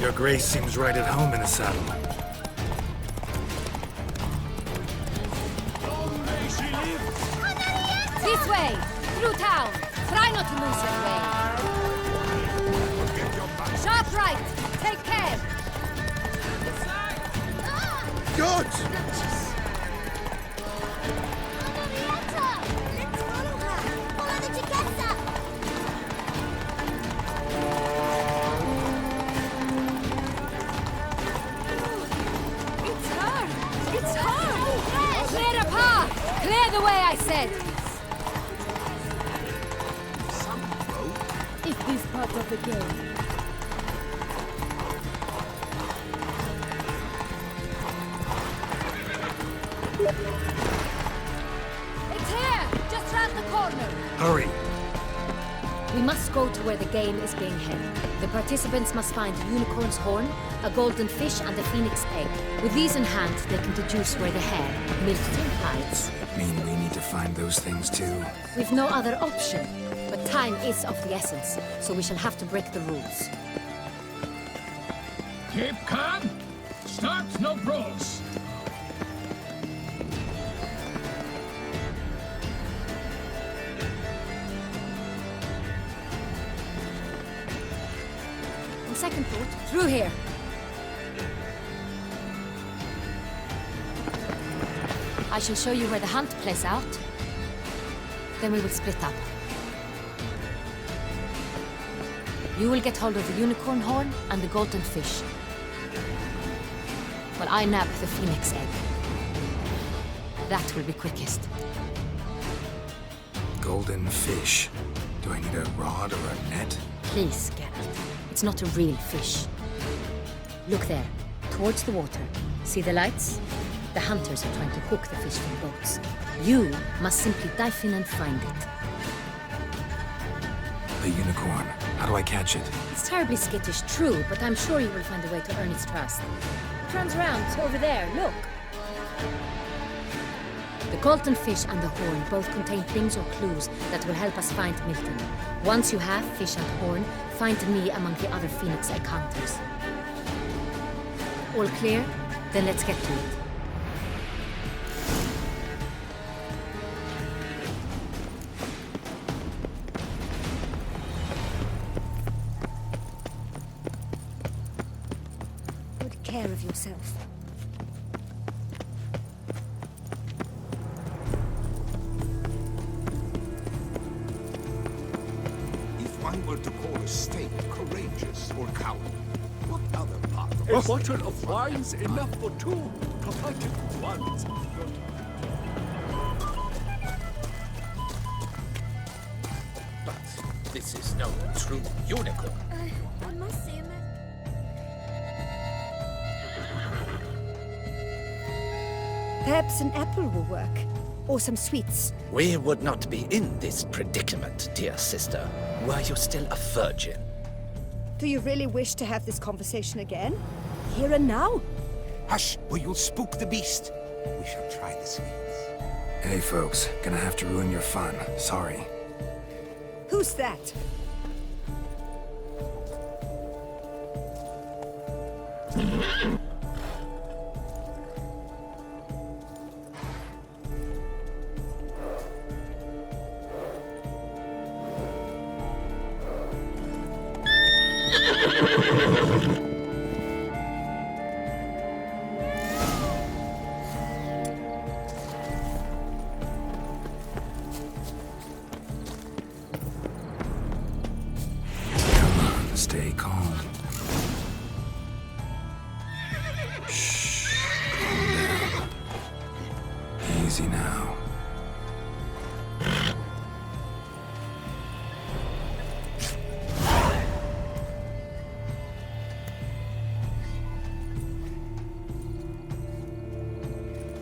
Your Grace seems right at home in the saddle. This way! Through town! Try not to lose your way! Sharp right! Take care! Good! It's her! Clear the path! Clear the way, I said! Is this part of the game? It's here! Just round the corner! Hurry! We must go to where the game is being held. The participants must find a unicorn's horn, a golden fish, and a phoenix egg. With these in hand, they can deduce where the hare, Milton, hides. Mean we need to find those things too? We've no other option. But time is of the essence, so we shall have to break the rules. Keep calm. Start no brawls. On second thought, through here. I shall show you where the hunt plays out. Then we will split up. You will get hold of the unicorn horn and the golden fish. While I nab the phoenix egg. That will be quickest. Golden fish. Do I need a rod or a net? Please, Geralt. It's not a real fish. Look there, towards the water. See the lights? The hunters are trying to hook the fish from boats. You must simply dive in and find it. The unicorn. How do I catch it? It's terribly skittish, true, but I'm sure you will find a way to earn its trust. It runs around, over there, look. The golden fish and the horn both contain things or clues that will help us find Milton. Once you have fish and horn, find me among the other phoenix egg hunters. All clear? Then let's get to it. Good care of yourself. If one were to call a snake courageous or coward, what other part of A bottle of wine's enough for two, provided one's good. But this is no true unicorn. I must see him. Perhaps an apple will work. Or some sweets. We would not be in this predicament, dear sister, were you still a virgin. Do you really wish to have this conversation again? Here and now? Hush, or you'll spook the beast. We shall try the sweets. Hey folks, gonna have to ruin your fun. Sorry. Who's that? Stay calm. Shh. Calm down. Easy now.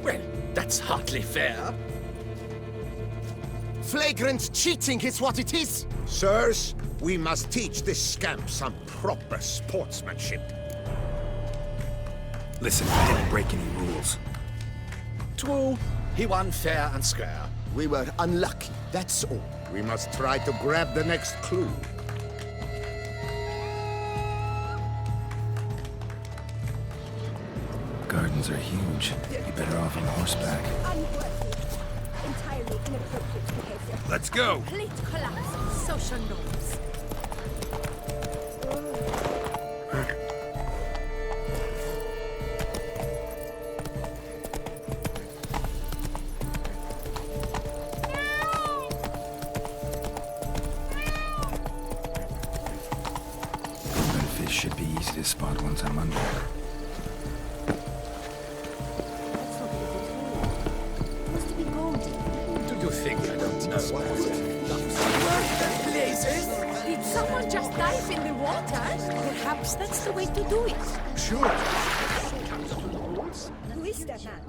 Well, that's hardly fair. Flagrant cheating is what it is! Sirs, we must teach this scamp some proper sportsmanship. Listen, I didn't break any rules. True, he won fair and square. We were unlucky, that's all. We must try to grab the next clue. mountains are huge. You'd be better off on horseback. Unworthy. Entirely inappropriate behavior. Let's go! Complete collapse of social norms. That fish should be easy to spot once I'm under. Must have been golden. Do you think I don't know? Blazes! Did someone just dive in the water? Perhaps that's the way to do it. Sure. Who is that man?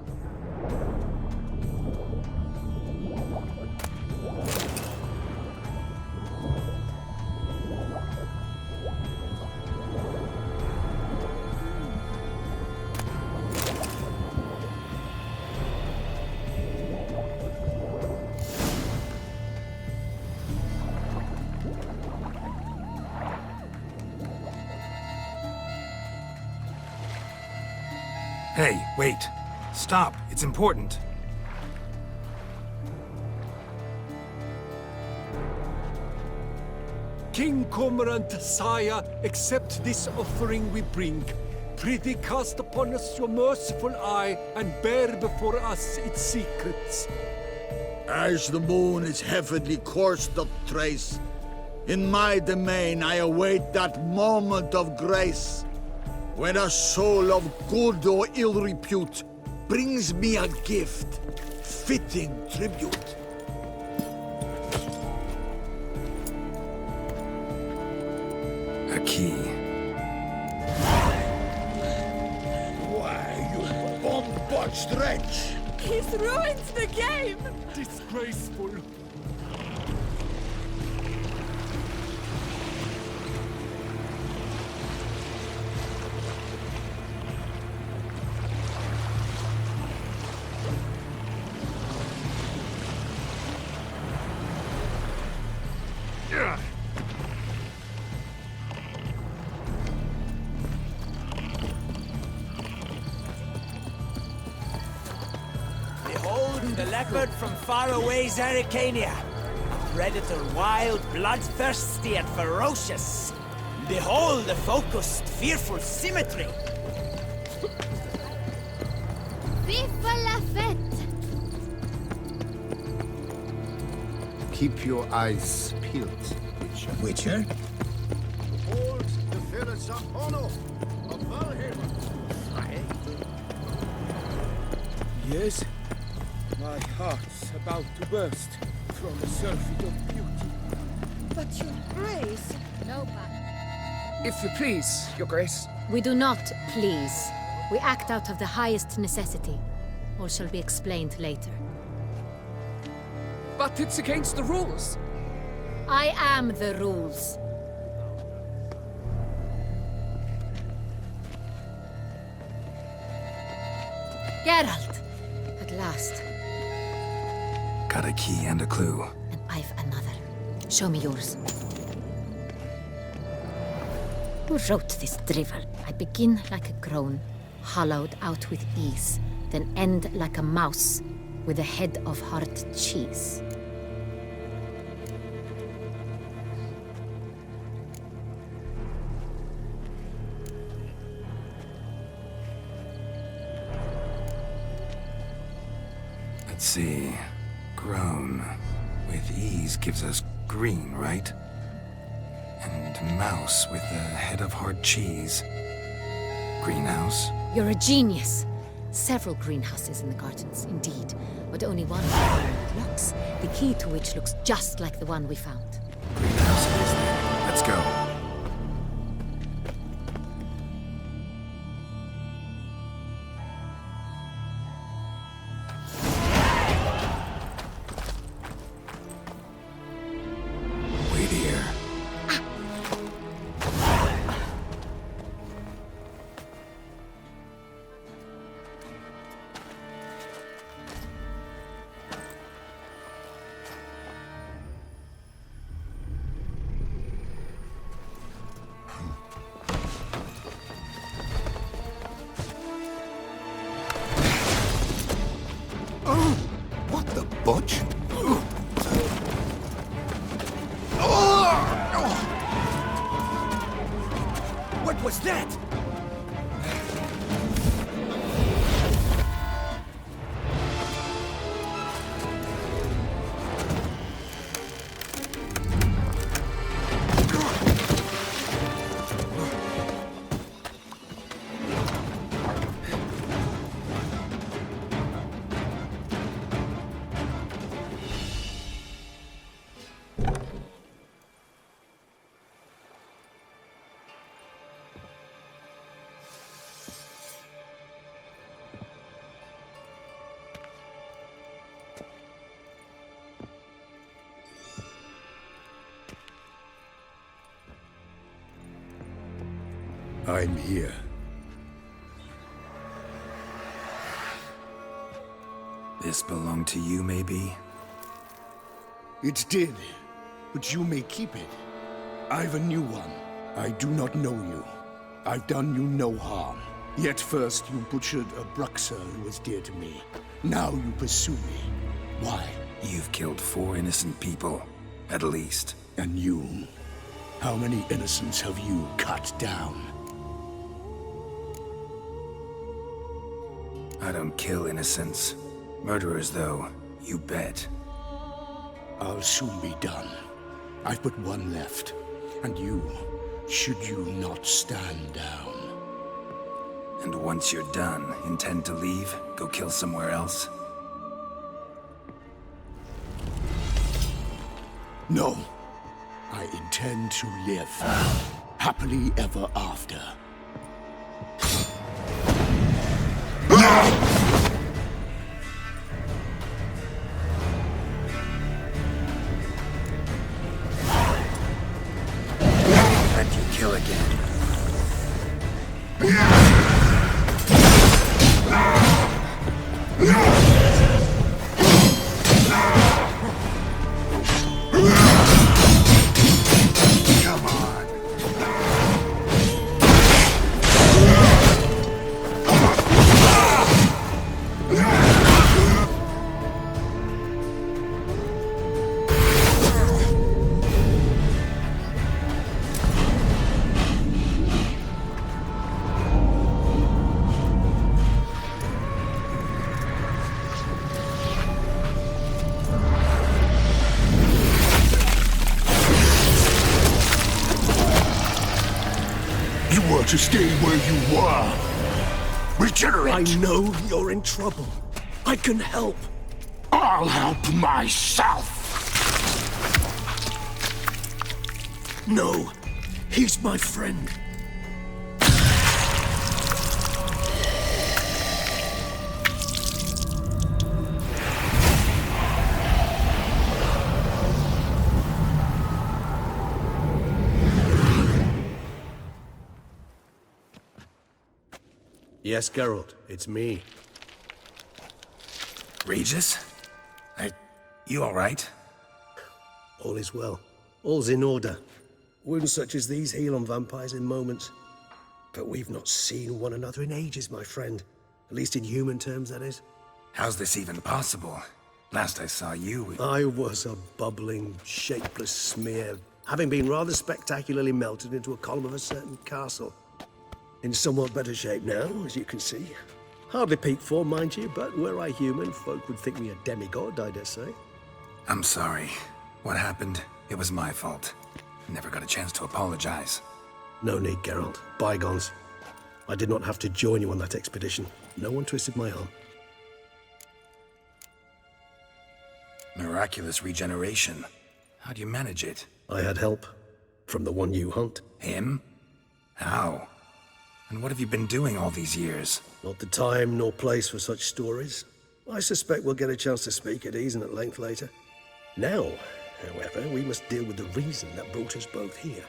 Hey, wait. Stop. It's important. King Cormorant, sire, accept this offering we bring. Prithee cast upon us your merciful eye, and bear before us its secrets. As the moon its heavenly course doth trace, in my domain I await that moment of grace, when a soul of good or ill repute brings me a gift, fitting tribute. A key. Why, you bomb-botched wretch! He's ruined the game! Disgraceful. Behold the leopard from faraway Zerrikania. A predator wild, bloodthirsty, and ferocious. Behold the focused, fearful symmetry. Viva la fête! Keep your eyes peeled, Witcher. Witcher? Behold the fair Zampono of Valhalla. Yes? My heart's about to burst from a surfeit of beauty. But your grace. No, but If you please, Your Grace. we do not please. We act out of the highest necessity. All shall be explained later. But it's against the rules. I am the rules. Geralt! At last. Got a key and a clue. And I've another. Show me yours. Who wrote this drivel? I begin like a groan, hollowed out with ease, then end like a mouse with a head of hard cheese. Let's see. Grown. With ease gives us green, right? And mouse with the head of hard cheese. Greenhouse? You're a genius. Several greenhouses in the gardens, indeed, but only one locks, the key to which looks just like the one we found. Greenhouse it is then. Let's go. Wait here. butch? What was that? I'm here. This belonged to you, maybe? It did, but you may keep it. I've a new one. I do not know you. I've done you no harm. Yet first you butchered a Bruxer who was dear to me. Now you pursue me. Why? You've killed 4 innocent people, at least. And you? How many innocents have you cut down? I don't kill innocents. Murderers, though, you bet. I'll soon be done. I've but one left. And you, should you not stand down. And once you're done, intend to leave? Go kill somewhere else? No. I intend to live. Happily ever after. Let you kill again. Come on. You were to stay where you were. Regenerate! I know you're in trouble. I can help. I'll help myself! No, he's my friend. Yes, Geralt, it's me. Regis? You alright? All is well. All's in order. Wounds such as these heal on vampires in moments. But we've not seen one another in ages, my friend. At least in human terms, that is. How's this even possible? Last I saw you... I was a bubbling, shapeless smear, having been rather spectacularly melted into a column of a certain castle. In somewhat better shape now, as you can see. Hardly peak form, mind you, but were I human, folk would think me a demigod, I dare say. I'm sorry. What happened? It was my fault. Never got a chance to apologize. No need, Geralt. Bygones. I did not have to join you on that expedition. No one twisted my arm. Miraculous regeneration. How'd you manage it? I had help. From the one you hunt. Him? How? And what have you been doing all these years? Not the time nor place for such stories. I suspect we'll get a chance to speak at ease and at length later. Now, however, we must deal with the reason that brought us both here.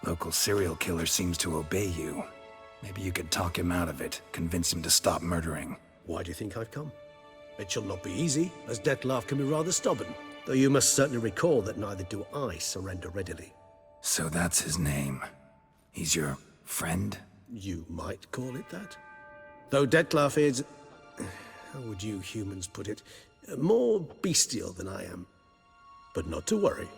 Local serial killer seems to obey you. Maybe you could talk him out of it, convince him to stop murdering. Why do you think I've come? It shall not be easy, as Dettlaff can be rather stubborn. Though you must certainly recall that neither do I surrender readily. So that's his name. He's your friend? You might call it that. Though Detlef is, how would you humans put it, more bestial than I am. But not to worry,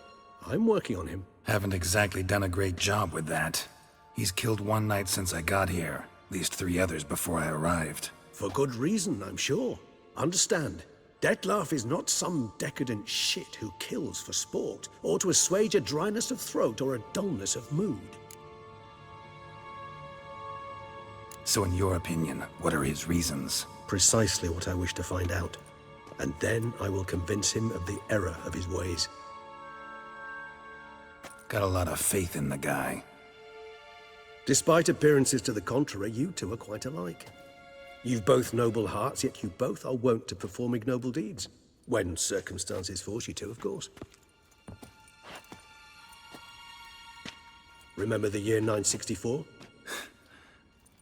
I'm working on him. Haven't exactly done a great job with that. He's killed one knight since I got here, at least 3 others before I arrived. For good reason, I'm sure. Understand, Detlef is not some decadent shit who kills for sport, or to assuage a dryness of throat or a dullness of mood. So in your opinion, what are his reasons? Precisely what I wish to find out. And then I will convince him of the error of his ways. Got a lot of faith in the guy. Despite appearances to the contrary, you two are quite alike. You've both noble hearts, yet you both are wont to perform ignoble deeds. When circumstances force you to, of course. Remember the year 964?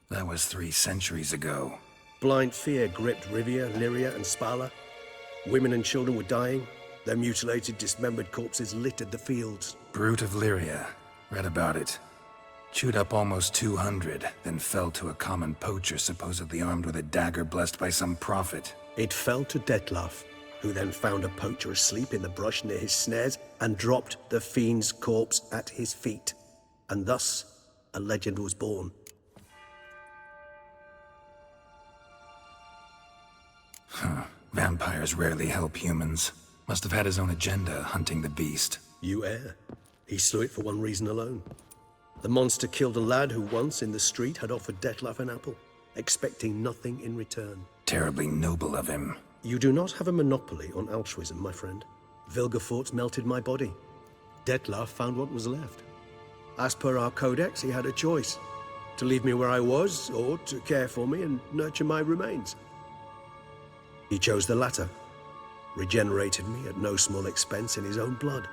That was 3 centuries ago. Blind fear gripped Rivia, Lyria, and Spala. Women and children were dying. Their mutilated, dismembered corpses littered the fields. Brute of Lyria. Read about it. Chewed up almost 200, then fell to a common poacher supposedly armed with a dagger blessed by some prophet. It fell to Detlef, who then found a poacher asleep in the brush near his snares and dropped the fiend's corpse at his feet. And thus, a legend was born. Huh. Vampires rarely help humans. Must have had his own agenda, hunting the beast. You err. He slew it for one reason alone. The monster killed a lad who once, in the street, had offered Detlef an apple, expecting nothing in return. Terribly noble of him. You do not have a monopoly on altruism, my friend. Vilgefortz melted my body. Detlef found what was left. As per our codex, he had a choice. To leave me where I was, or to care for me and nurture my remains. He chose the latter. Regenerated me at no small expense in his own blood.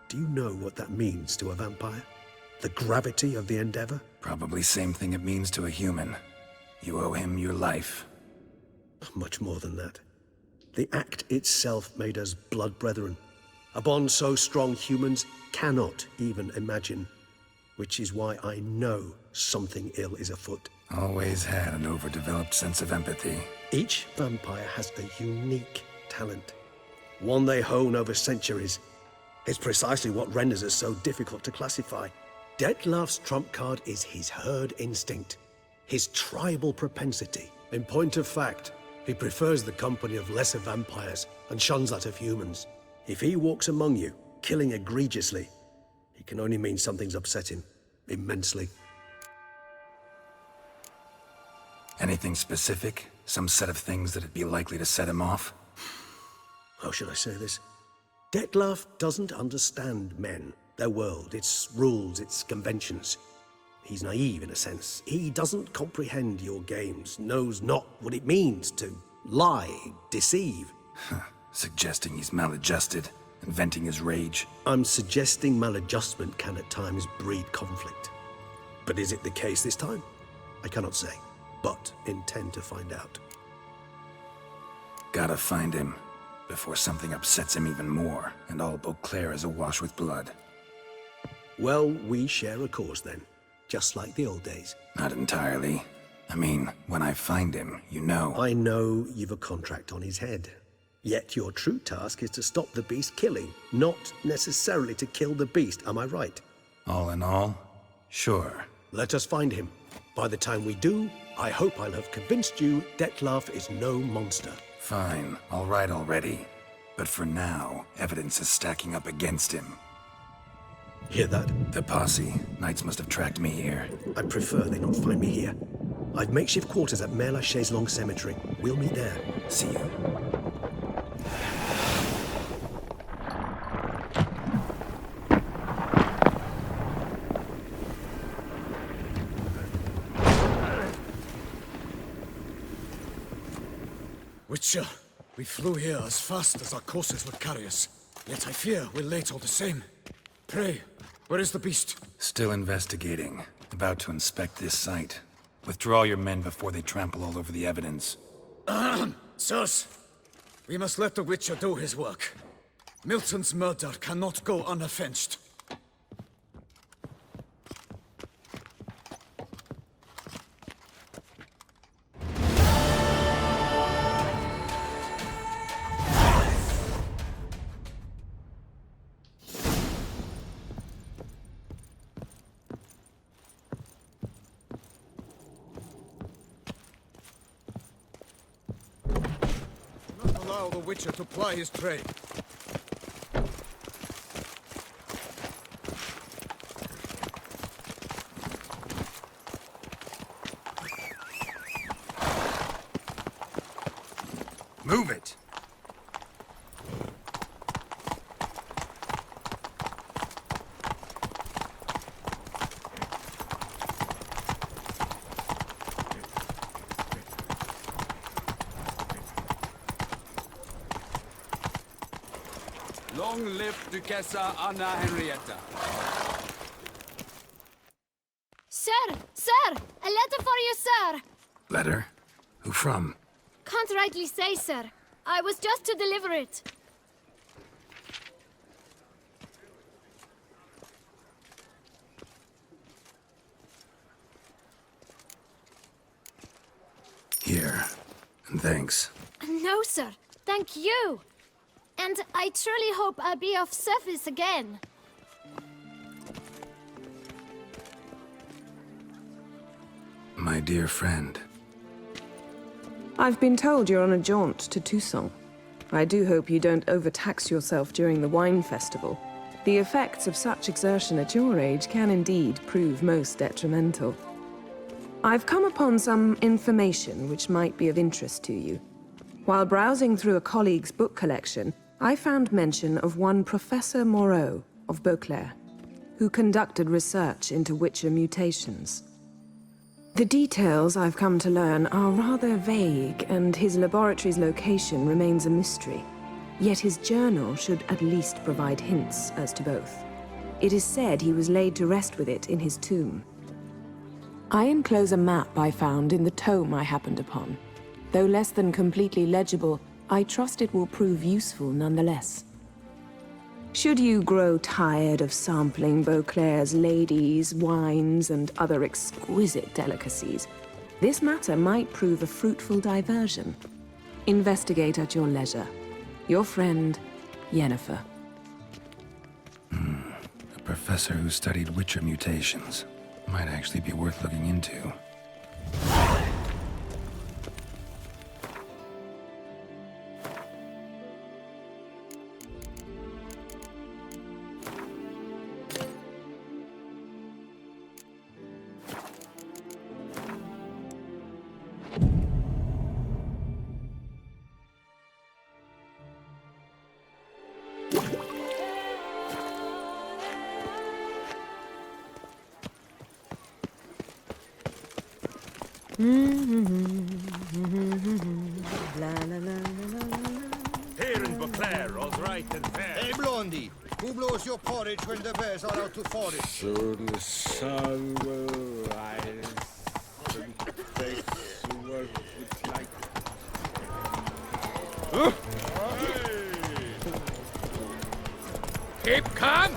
Do you know what that means to a vampire? The gravity of the endeavor? Probably same thing it means to a human. You owe him your life. Much more than that. The act itself made us blood brethren. A bond so strong humans cannot even imagine. Which is why I know something ill is afoot. Always had an overdeveloped sense of empathy. Each vampire has a unique talent. One they hone over centuries. It's precisely what renders us so difficult to classify. Detlef's trump card is his herd instinct, his tribal propensity. In point of fact, he prefers the company of lesser vampires and shuns that of humans. If he walks among you, killing egregiously, it can only mean something's upset him, immensely. Anything specific? Some set of things that'd be likely to set him off? How should I say this? Detlef doesn't understand men, their world, its rules, its conventions. He's naive in a sense. He doesn't comprehend your games, knows not what it means to lie, deceive. Suggesting he's maladjusted and venting his rage. I'm suggesting maladjustment can at times breed conflict. But is it the case this time? I cannot say, but intend to find out. Gotta find him before something upsets him even more, and all Beauclair is awash with blood. Well, we share a cause then, just like the old days. Not entirely. I mean, when I find him, you know. I know you've a contract on his head. Yet your true task is to stop the beast killing, not necessarily to kill the beast, am I right? All in all, sure. Let us find him. By the time we do, I hope I'll have convinced you Detlef is no monster. Fine, all right already. But for now, evidence is stacking up against him. Hear that? The posse. Knights must have tracked me here. I prefer they not find me here. I've makeshift quarters at Mère Lachaise Long Cemetery. We'll meet there. See you. Witcher, we flew here as fast as our courses would carry us. Yet I fear we're late all the same. Pray, where is the beast? Still investigating. About to inspect this site. Withdraw your men before they trample all over the evidence. Sirs, we must let the Witcher do his work. Milton's murder cannot go unavenged. allow the Witcher to ply his trade. Move it! Long live Duchessa Anna Henrietta. Sir! Sir! A letter for you, sir! Letter? Who from? Can't rightly say, sir. I was just to deliver it. Here. And thanks. No, sir. Thank you. And I truly hope I'll be of service again. My dear friend. I've been told you're on a jaunt to Toussaint. I do hope you don't overtax yourself during the wine festival. The effects of such exertion at your age can indeed prove most detrimental. I've come upon some information which might be of interest to you. While browsing through a colleague's book collection, I found mention of one Professor Moreau of Beauclair, who conducted research into Witcher mutations. The details I've come to learn are rather vague, and his laboratory's location remains a mystery. Yet his journal should at least provide hints as to both. It is said he was laid to rest with it in his tomb. I enclose a map I found in the tome I happened upon. Though less than completely legible, I trust it will prove useful nonetheless. Should you grow tired of sampling Beauclair's ladies, wines, and other exquisite delicacies, this matter might prove a fruitful diversion. Investigate at your leisure. Your friend, Yennefer. A professor who studied Witcher mutations. Might actually be worth looking into. Here in Beauclair, all's right and fair. Hey, Blondie, who blows your porridge when the bears are out to forage? Soon the sun will rise, and face work with light. Keep calm!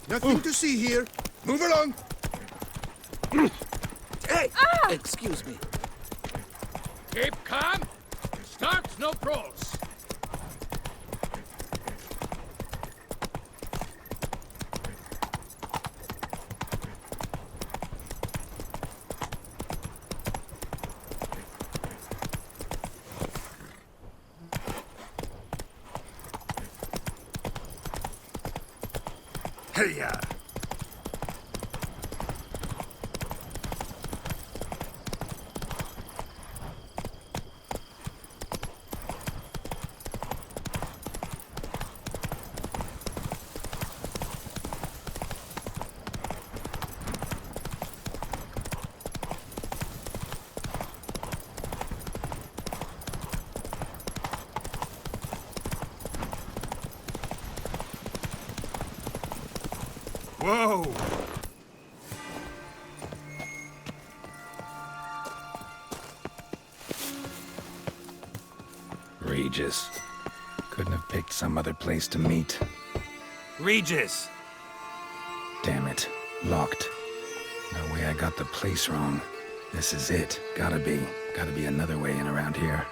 Nothing to see here. Move along. Hey! Excuse me. Keep calm! Start no brawls! Hey-ya! Whoa! Regis. Couldn't have picked some other place to meet. Regis! Damn it. Locked. No way I got the place wrong. This is it. Gotta be. Gotta be another way in around here.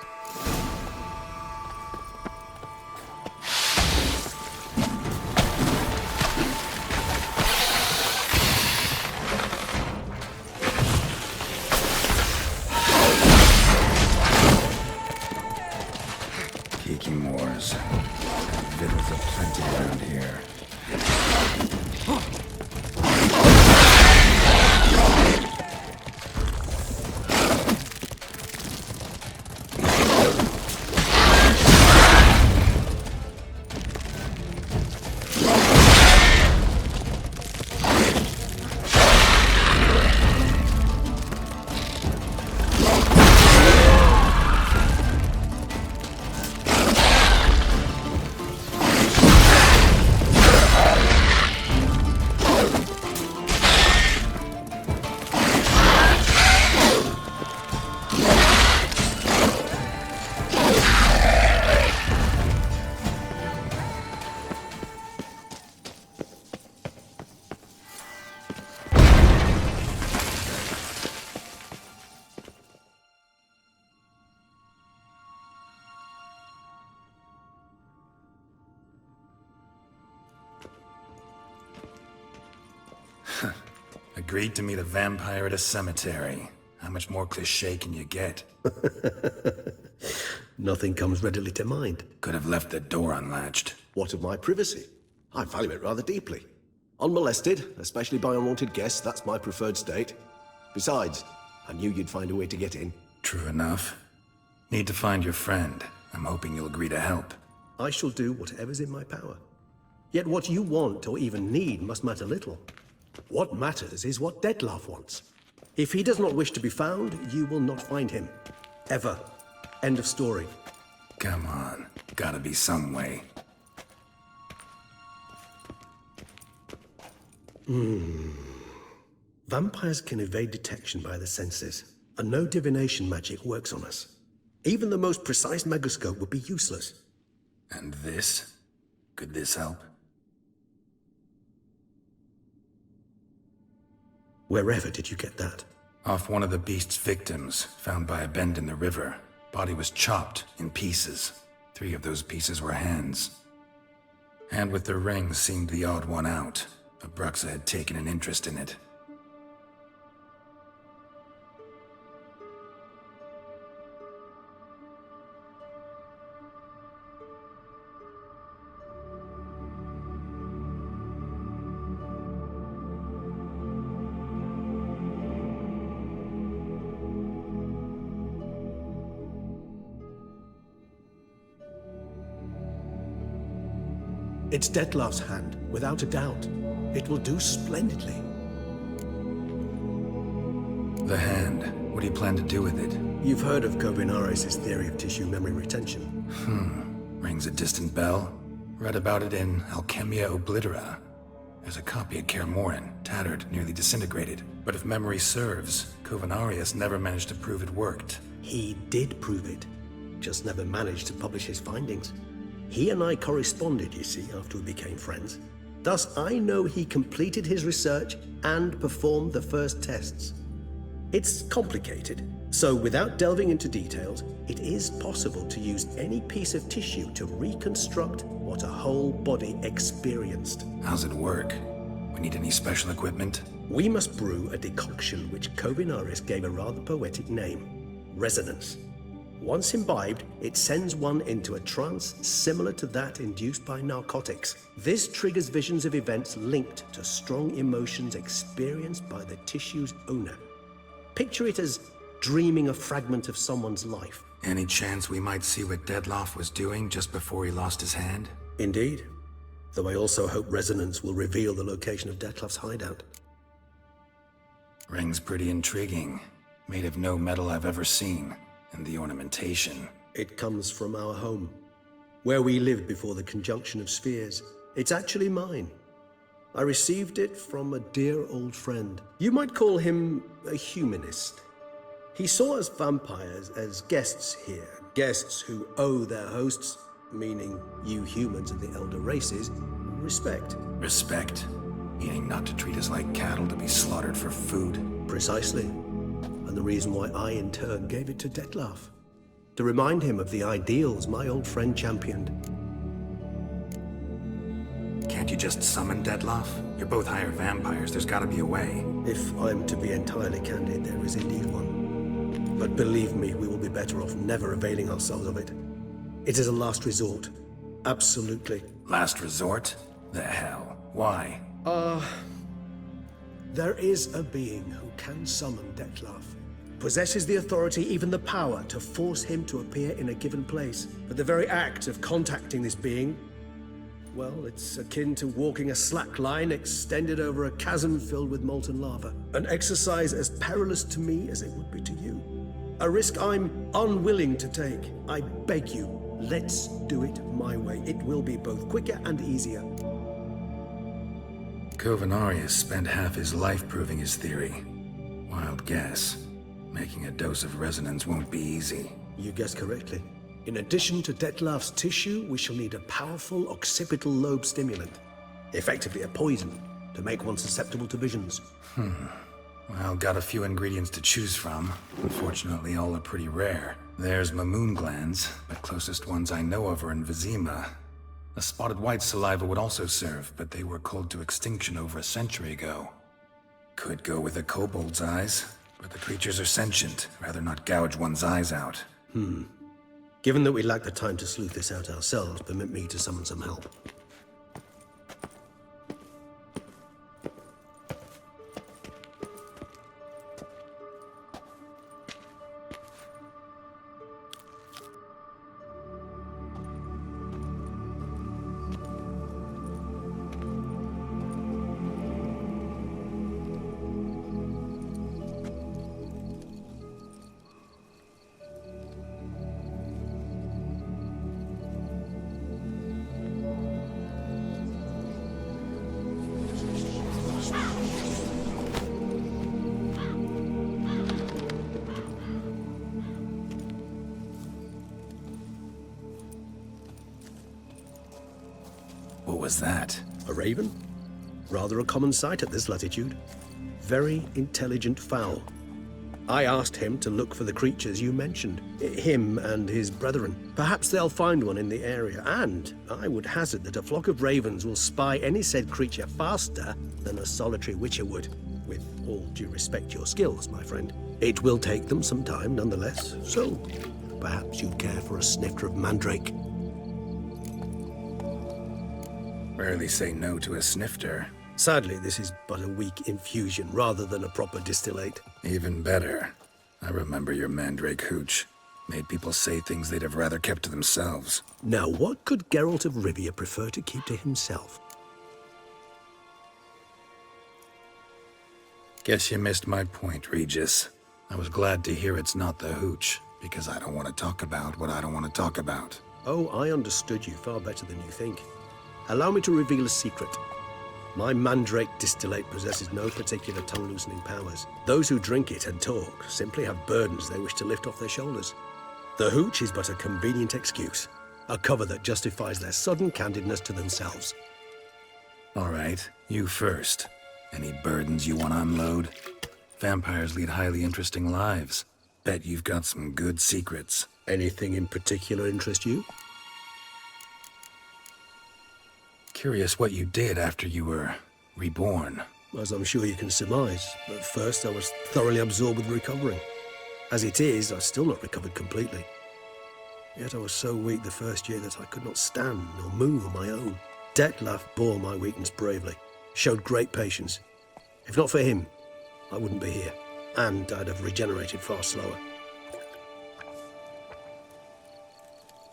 around here. Agreed to meet a vampire at a cemetery. How much more cliché can you get? Nothing comes readily to mind. Could have left the door unlatched. What of my privacy? I value it rather deeply. Unmolested, especially by unwanted guests, that's my preferred state. Besides, I knew you'd find a way to get in. True enough. Need to find your friend. I'm hoping you'll agree to help. I shall do whatever's in my power. Yet what you want or even need must matter little. What matters is what Dettlaff wants. If he does not wish to be found, you will not find him. Ever. End of story. Come on. Gotta be some way. Vampires can evade detection by the senses, and no divination magic works on us. Even the most precise megascope would be useless. And this? Could this help? Wherever did you get that? Off one of the beast's victims, found by a bend in the river. Body was chopped in pieces. 3 of those pieces were hands. Hand with the ring seemed the odd one out. Abruxa had taken an interest in it. It's Dettlaff's hand, without a doubt. It will do splendidly. The hand. What do you plan to do with it? You've heard of Kovinaris' theory of tissue memory retention. Rings a distant bell. Read about it in Alchemia Oblitera. There's a copy at Kaer Morhen, tattered, nearly disintegrated. But if memory serves, Kovinaris never managed to prove it worked. He did prove it, just never managed to publish his findings. He and I corresponded, you see, after we became friends. Thus, I know he completed his research and performed the first tests. It's complicated, so without delving into details, it is possible to use any piece of tissue to reconstruct what a whole body experienced. How's it work? We need any special equipment? We must brew a decoction which Kovinaris gave a rather poetic name: resonance. Once imbibed, it sends one into a trance similar to that induced by narcotics. This triggers visions of events linked to strong emotions experienced by the tissue's owner. Picture it as dreaming a fragment of someone's life. Any chance we might see what Dettlaff was doing just before he lost his hand? Indeed. Though I also hope resonance will reveal the location of Dettlaff's hideout. Ring's pretty intriguing. Made of no metal I've ever seen. And the ornamentation. It comes from our home, where we lived before the conjunction of spheres. It's actually mine. I received it from a dear old friend. You might call him a humanist. He saw us vampires as guests here, guests who owe their hosts, meaning you humans and the elder races, respect. Respect? Meaning not to treat us like cattle to be slaughtered for food? Precisely. And the reason why I, in turn, gave it to Dettlaff. To remind him of the ideals my old friend championed. Can't you just summon Dettlaff? You're both hired vampires, there's gotta be a way. If I'm to be entirely candid, there is indeed one. But believe me, we will be better off never availing ourselves of it. It is a last resort. Absolutely. Last resort? The hell? Why? There is a being who can summon Dettlaff. Possesses the authority, even the power, to force him to appear in a given place. But the very act of contacting this being, well, it's akin to walking a slack line extended over a chasm filled with molten lava. An exercise as perilous to me as it would be to you. A risk I'm unwilling to take. I beg you, let's do it my way. It will be both quicker and easier. Covenarius spent half his life proving his theory. Wild guess. Making a dose of resonance won't be easy. You guessed correctly. In addition to Dettlaff's tissue, we shall need a powerful occipital lobe stimulant. Effectively a poison, to make one susceptible to visions. Well, got a few ingredients to choose from. Unfortunately, all are pretty rare. There's Mamoon glands, but closest ones I know of are in Vizima. A spotted white saliva would also serve, but they were cold to extinction over a century ago. Could go with a kobold's eyes, but the creatures are sentient. Rather not gouge one's eyes out. Given that we lack the time to sleuth this out ourselves, permit me to summon some help. What was that? A raven? Rather a common sight at this latitude. Very intelligent fowl. I asked him to look for the creatures you mentioned. Him and his brethren. Perhaps they'll find one in the area, and I would hazard that a flock of ravens will spy any said creature faster than a solitary witcher would. With all due respect to your skills, my friend. It will take them some time, nonetheless, so perhaps you'd care for a snifter of mandrake. Rarely say no to a snifter. Sadly, this is but a weak infusion rather than a proper distillate. Even better. I remember your mandrake hooch. Made people say things they'd have rather kept to themselves. Now, what could Geralt of Rivia prefer to keep to himself? Guess you missed my point, Regis. I was glad to hear it's not the hooch, because I don't want to talk about what I don't want to talk about. Oh, I understood you far better than you think. Allow me to reveal a secret. My mandrake distillate possesses no particular tongue-loosening powers. Those who drink it and talk simply have burdens they wish to lift off their shoulders. The hooch is but a convenient excuse, a cover that justifies their sudden candidness to themselves. All right, you first. Any burdens you want to unload? Vampires lead highly interesting lives. Bet you've got some good secrets. Anything in particular interest you? Curious what you did after you were reborn. As I'm sure you can surmise, at first I was thoroughly absorbed with recovering. As it is, I've still not recovered completely. Yet I was so weak the first year that I could not stand or move on my own. Dettlaff bore my weakness bravely, showed great patience. If not for him, I wouldn't be here, and I'd have regenerated far slower.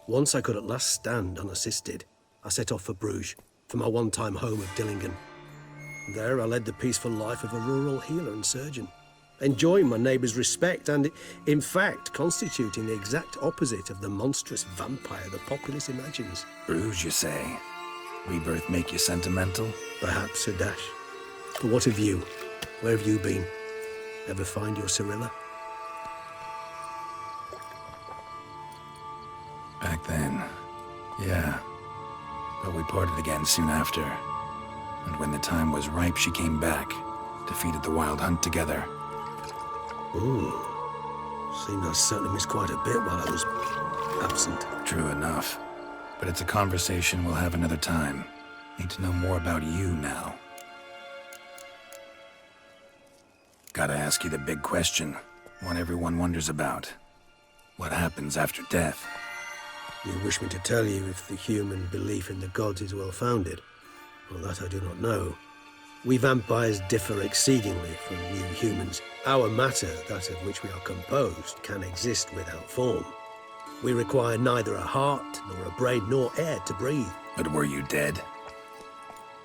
Once I could at last stand unassisted, I set off for Bruges, for my one-time home of Dillingen. There I led the peaceful life of a rural healer and surgeon, enjoying my neighbours' respect and, in fact, constituting the exact opposite of the monstrous vampire the populace imagines. Bruges, you say? Rebirth make you sentimental? Perhaps a dash. But what of you? Where have you been? Ever find your Cirilla? Back then, yeah. But we parted again soon after. And when the time was ripe, she came back. Defeated the Wild Hunt together. Ooh. Seemed I certainly missed quite a bit while I was absent. True enough. But it's a conversation we'll have another time. Need to know more about you now. Gotta ask you the big question. One everyone wonders about. What happens after death? You wish me to tell you if the human belief in the gods is well-founded? Well, that I do not know. We vampires differ exceedingly from you humans. Our matter, that of which we are composed, can exist without form. We require neither a heart, nor a brain, nor air to breathe. But were you dead?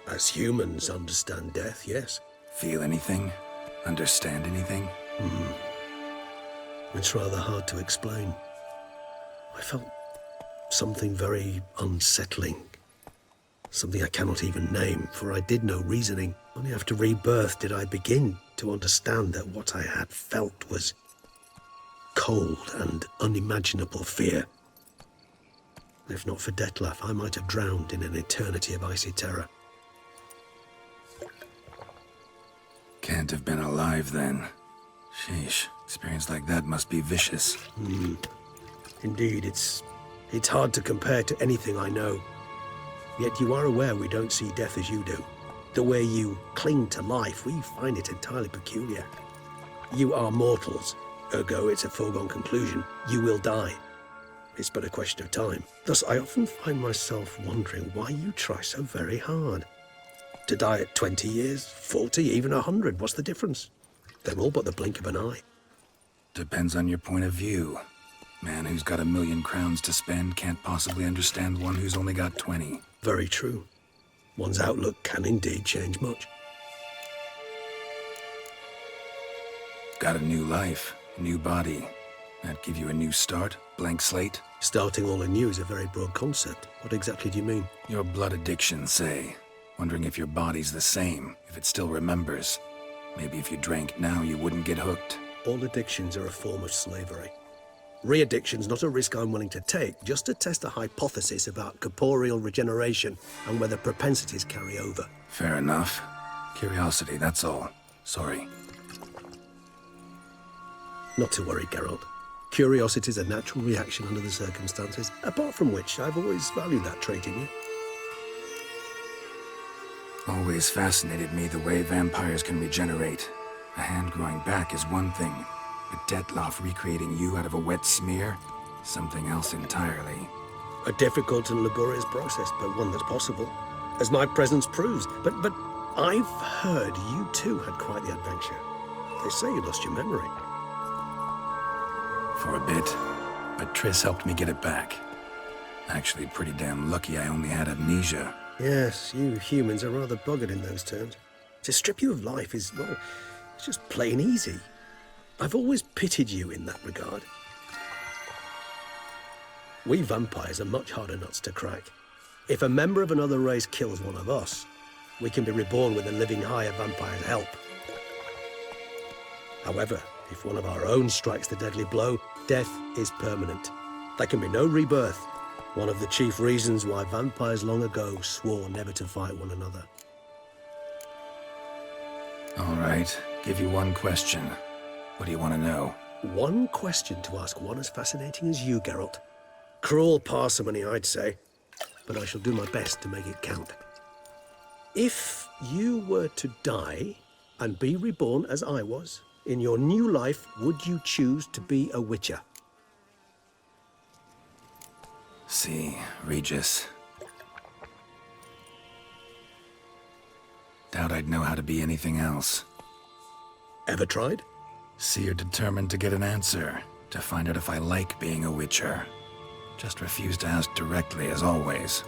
As humans understand death, yes. Feel anything? Understand anything? It's rather hard to explain. I felt something very unsettling. Something I cannot even name, for I did no reasoning. Only after rebirth did I begin to understand that what I had felt was cold and unimaginable fear. If not for Detlef, I might have drowned in an eternity of icy terror. Can't have been alive then. Sheesh, experience like that must be vicious. Indeed, it's hard to compare to anything I know. Yet you are aware we don't see death as you do. The way you cling to life, we find it entirely peculiar. You are mortals, ergo it's a foregone conclusion. You will die. It's but a question of time. Thus, I often find myself wondering why you try so very hard. To die at 20 years, 40, even 100, what's the difference? They're all but the blink of an eye. Depends on your point of view. Man who's got 1,000,000 crowns to spend can't possibly understand one who's only got 20. Very true. One's outlook can indeed change much. Got a new life, new body. That give you a new start? Blank slate? Starting all anew is a very broad concept. What exactly do you mean? Your blood addiction, say. Wondering if your body's the same, if it still remembers. Maybe if you drank now, you wouldn't get hooked. All addictions are a form of slavery. Re-addiction's not a risk I'm willing to take, just to test a hypothesis about corporeal regeneration and whether propensities carry over. Fair enough. Curiosity, that's all. Sorry. Not to worry, Geralt. Curiosity is a natural reaction under the circumstances, apart from which I've always valued that trait in you. Always fascinated me the way vampires can regenerate. A hand growing back is one thing, but Detlef recreating you out of a wet smear? Something else entirely. A difficult and laborious process, but one that's possible, as my presence proves. But I've heard you too had quite the adventure. They say you lost your memory. For a bit, but Triss helped me get it back. Actually, pretty damn lucky I only had amnesia. Yes, you humans are rather buggered in those terms. To strip you of life is, well, it's just plain easy. I've always pitied you in that regard. We vampires are much harder nuts to crack. If a member of another race kills one of us, we can be reborn with a living higher vampire's help. However, if one of our own strikes the deadly blow, death is permanent. There can be no rebirth. One of the chief reasons why vampires long ago swore never to fight one another. All right, give you one question. What do you want to know? One question to ask one as fascinating as you, Geralt. Cruel parsimony, I'd say, but I shall do my best to make it count. If you were to die and be reborn as I was, in your new life, would you choose to be a witcher? See, Regis. Doubt I'd know how to be anything else. Ever tried? See, you're determined to get an answer, to find out if I like being a witcher. Just refuse to ask directly, as always.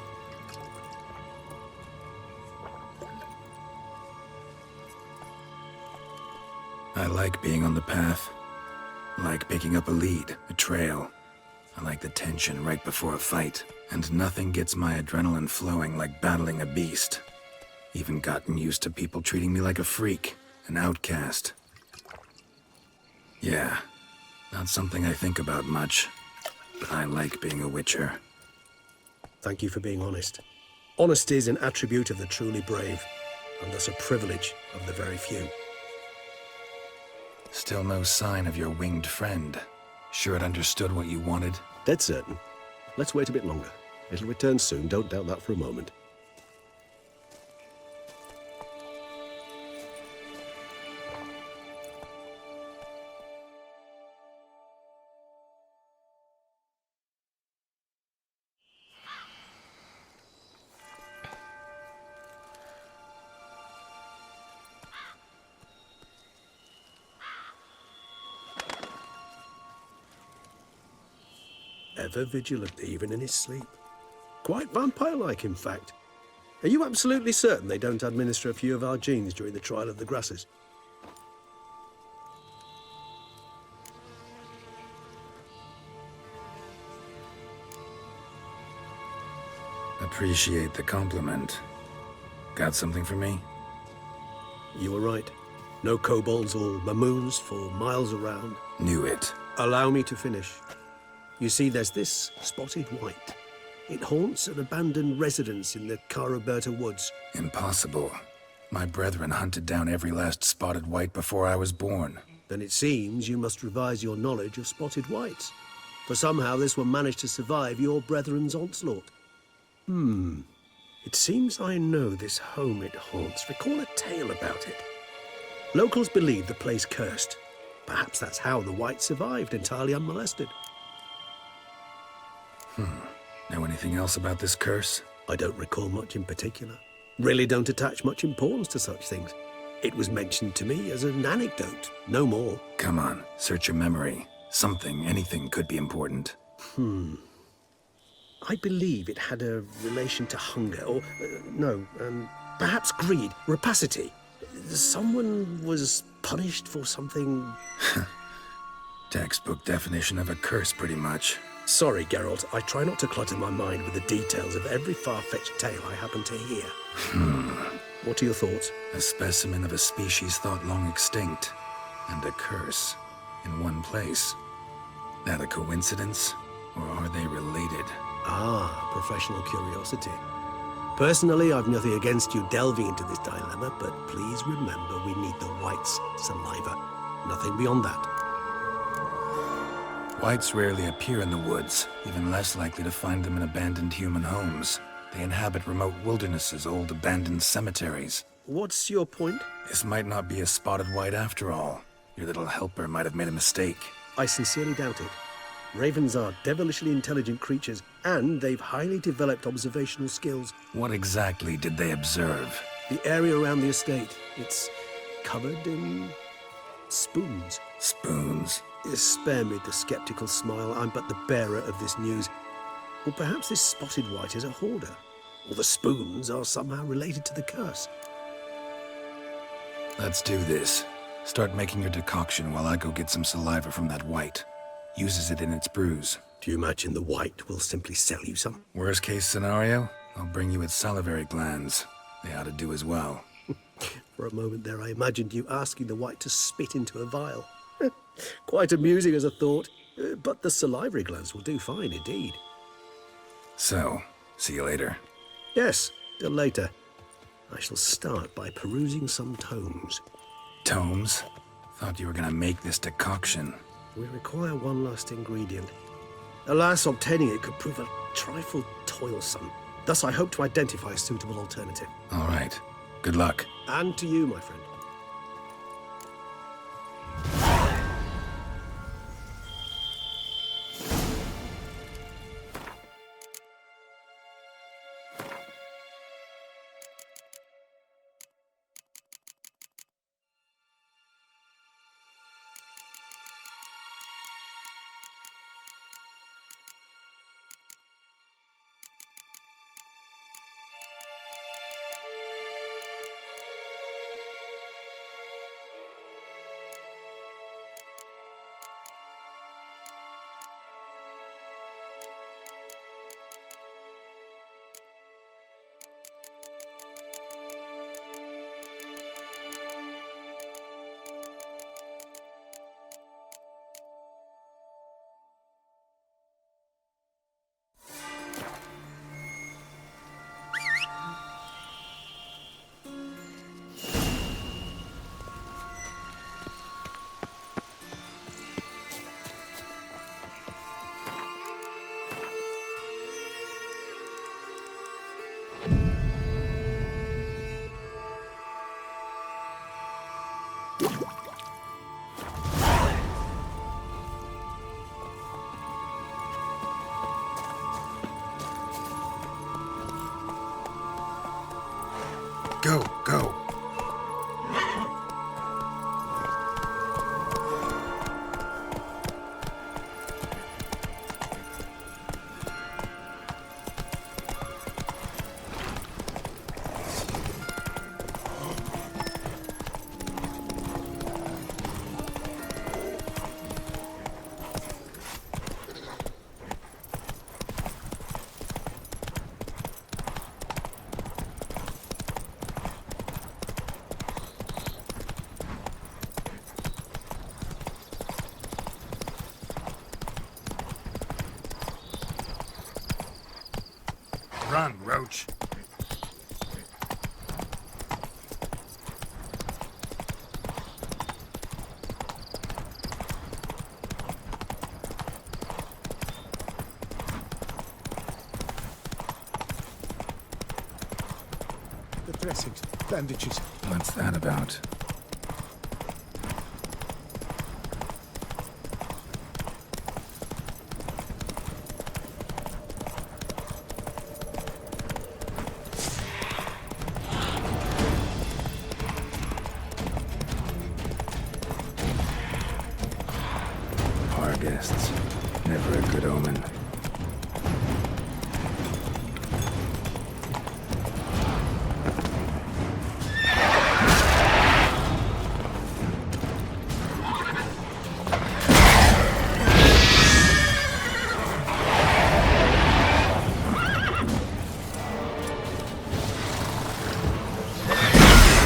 I like being on the path. I like picking up a lead, a trail. I like the tension right before a fight. And nothing gets my adrenaline flowing like battling a beast. Even gotten used to people treating me like a freak, an outcast. Yeah, not something I think about much, but I like being a witcher. Thank you for being honest. Honesty is an attribute of the truly brave, and thus a privilege of the very few. Still no sign of your winged friend. Sure it understood what you wanted? Dead certain. Let's wait a bit longer. It'll return soon, don't doubt that for a moment. Ever vigilant, even in his sleep. Quite vampire-like, in fact. Are you absolutely certain they don't administer a few of our genes during the trial of the grasses? Appreciate the compliment. Got something for me? You were right. No kobolds or mamoons for miles around. Knew it. Allow me to finish. You see, there's this spotted white. It haunts an abandoned residence in the Caraberta woods. Impossible. My brethren hunted down every last spotted white before I was born. Then it seems you must revise your knowledge of spotted whites. For somehow this one managed to survive your brethren's onslaught. It seems I know this home it haunts. Recall a tale about it. Locals believe the place cursed. Perhaps that's how the whites survived entirely unmolested. Know anything else about this curse? I don't recall much in particular. Really don't attach much importance to such things. It was mentioned to me as an anecdote, no more. Come on, search your memory. Something, anything could be important. I believe it had a relation to hunger, or, perhaps greed, rapacity. Someone was punished for something... Textbook definition of a curse, pretty much. Sorry, Geralt, I try not to clutter my mind with the details of every far-fetched tale I happen to hear. What are your thoughts? A specimen of a species thought long extinct, and a curse in one place. That a coincidence, or are they related? Ah, professional curiosity. Personally, I've nothing against you delving into this dilemma, but please remember we need the whites' saliva. Nothing beyond that. Whites rarely appear in the woods, even less likely to find them in abandoned human homes. They inhabit remote wildernesses, old abandoned cemeteries. What's your point? This might not be a spotted white after all. Your little helper might have made a mistake. I sincerely doubt it. Ravens are devilishly intelligent creatures, and they've highly developed observational skills. What exactly did they observe? The area around the estate. It's covered in... spoons. Spoons? Spare me the skeptical smile. I'm but the bearer of this news. Or perhaps this spotted white is a hoarder. Or the spoons are somehow related to the curse. Let's do this. Start making your decoction while I go get some saliva from that white. Uses it in its brews. Do you imagine the white will simply sell you some? Worst case scenario, I'll bring you its salivary glands. They ought to do as well. For a moment there, I imagined you asking the white to spit into a vial. Quite amusing as a thought, but the salivary glands will do fine indeed. So, see you later. Yes, till later. I shall start by perusing some tomes. Tomes? Thought you were gonna make this decoction. We require one last ingredient. Alas, obtaining it could prove a trifle toilsome. Thus, I hope to identify a suitable alternative. All right. Good luck. And to you, my friend. Go, go. Approach. The dressings, bandages. What's that about? Our guests. Never a good omen.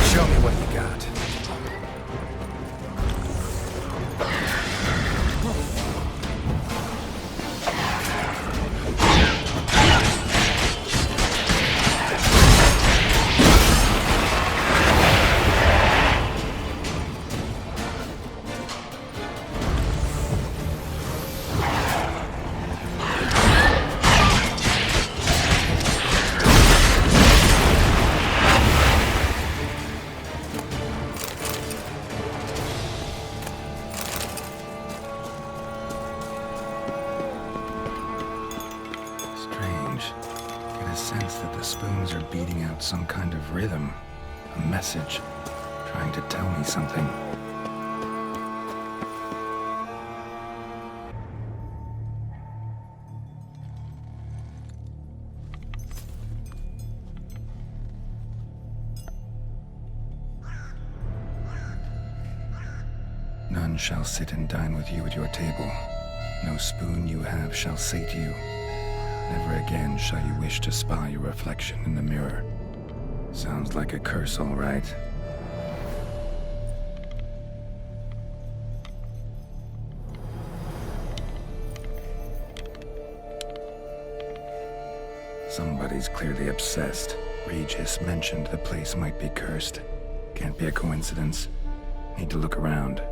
Show me what you got. Strange. Get a sense that the spoons are beating out some kind of rhythm. A message. Trying to tell me something. None shall sit and dine with you at your table. No spoon you have shall sate you. Never again shall you wish to spy your reflection in the mirror. Sounds like a curse, all right. Somebody's clearly obsessed. Regis mentioned the place might be cursed. Can't be a coincidence. Need to look around.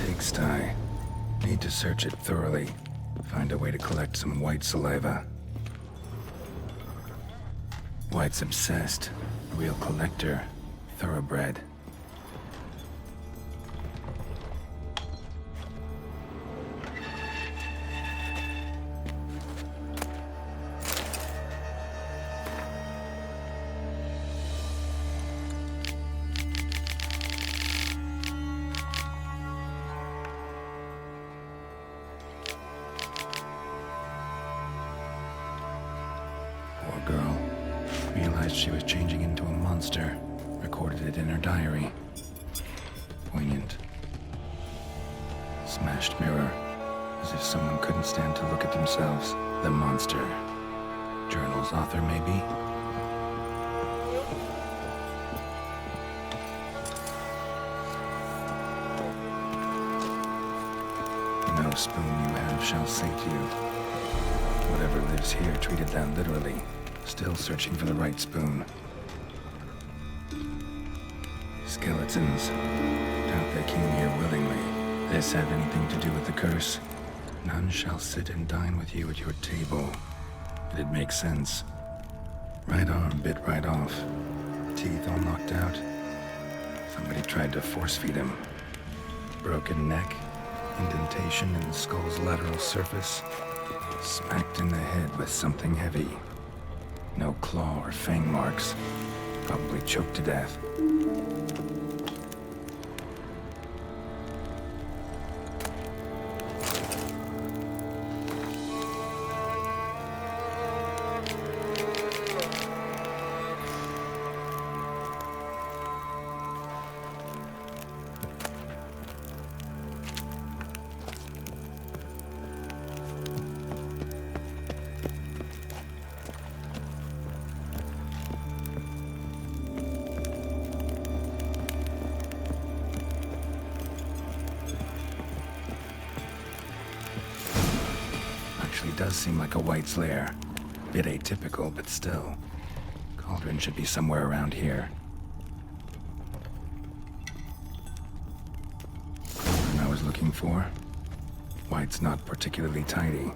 Pigsty. Need to search it thoroughly. Find a way to collect some white saliva. White's obsessed. Real collector. Thoroughbred. Poor girl. Realized she was changing into a monster. Recorded it in her diary. Poignant. Smashed mirror. As if someone couldn't stand to look at themselves. The monster. Journal's author, maybe? No spoon you have shall sate you. Whatever lives here treated that literally. Still searching for the right spoon. Skeletons. Doubt they came here willingly. This have anything to do with the curse? None shall sit and dine with you at your table. It'd make sense. Right arm bit right off. Teeth all knocked out. Somebody tried to force feed him. Broken neck. Indentation in the skull's lateral surface. Smacked in the head with something heavy. No claw or fang marks. Probably choked to death. actually does seem like a White's lair. Bit atypical, but still. Cauldron should be somewhere around here. Cauldron I was looking for. White's not particularly tidy.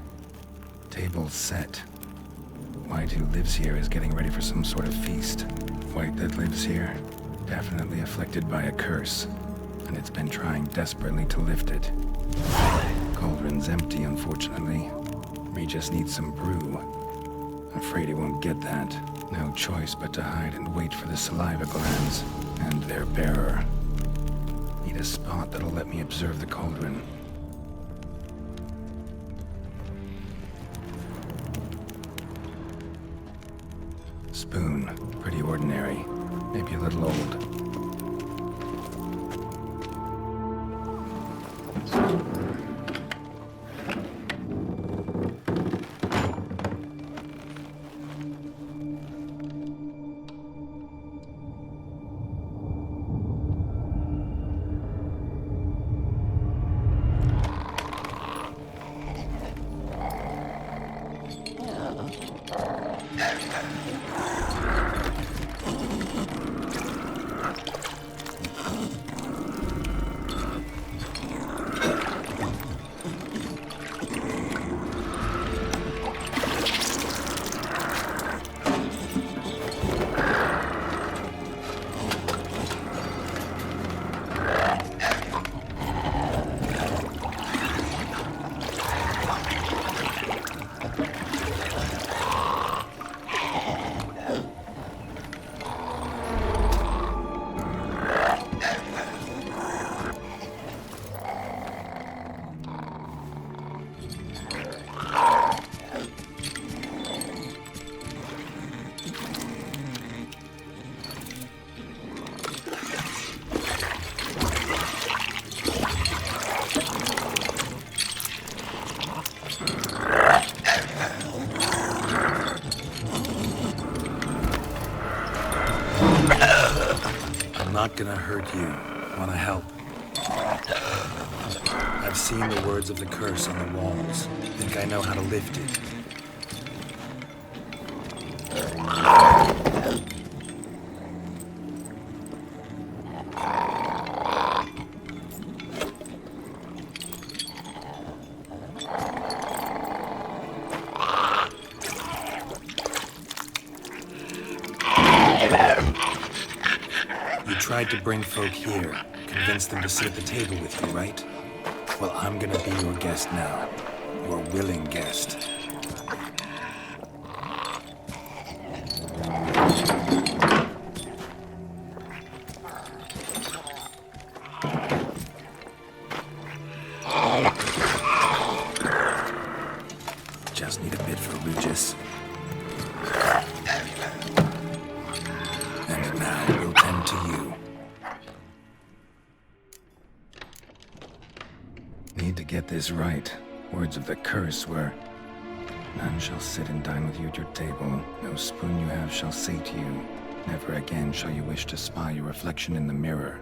Table's set. White who lives here is getting ready for some sort of feast. White that lives here, definitely afflicted by a curse, and it's been trying desperately to lift it. Cauldron's empty, unfortunately. Regis needs some brew. Afraid he won't get that. No choice but to hide and wait for the saliva glands and their bearer. Need a spot that'll let me observe the cauldron. Spoon. Pretty ordinary. Maybe a little old. Not gonna hurt you. Wanna help? I've seen the words of the curse on the walls. Think I know how to lift it. Tried to bring folk here, convince them to sit at the table with you, right? Well, I'm gonna be your guest now. Your willing guest. Just need a bit for Regis. And now we'll tend to you. Need to get this right. Words of the curse were, none shall sit and dine with you at your table. No spoon you have shall sate you. Never again shall you wish to spy your reflection in the mirror.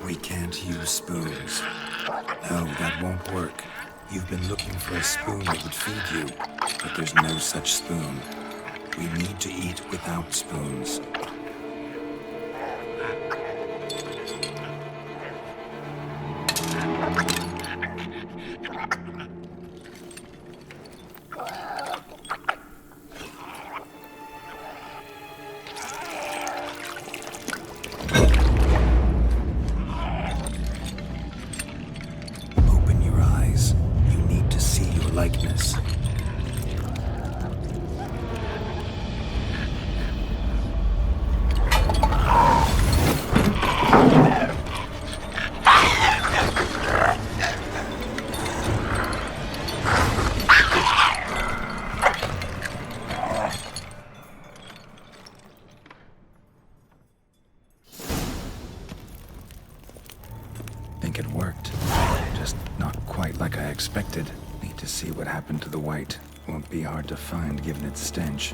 We can't use spoons. No, that won't work. You've been looking for a spoon that would feed you, but there's no such spoon. We need to eat without spoons. Open your eyes. You need to see your likeness. Think it worked. Just not quite like I expected. Need to see what happened to the white. Won't be hard to find given its stench.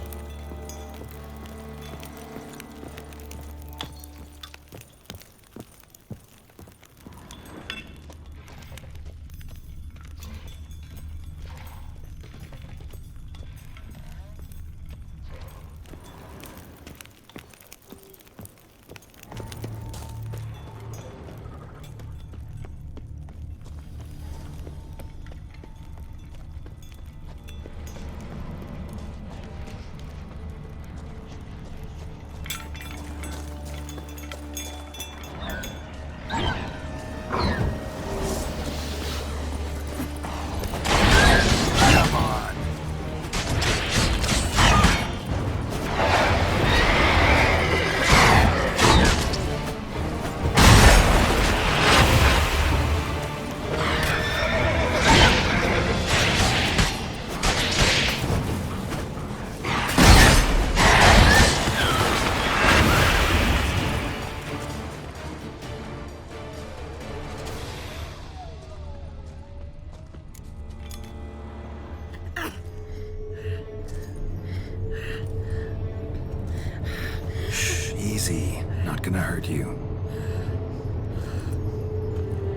gonna hurt you.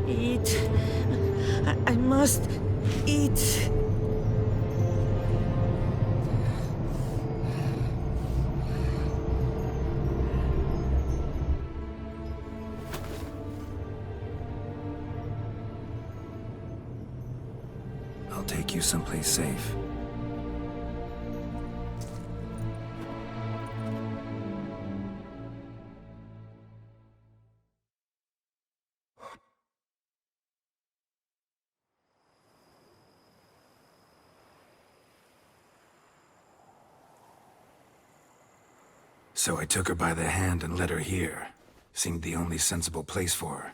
Eat. I must eat. I'll take you someplace safe. So I took her by the hand and led her here. Seemed the only sensible place for her.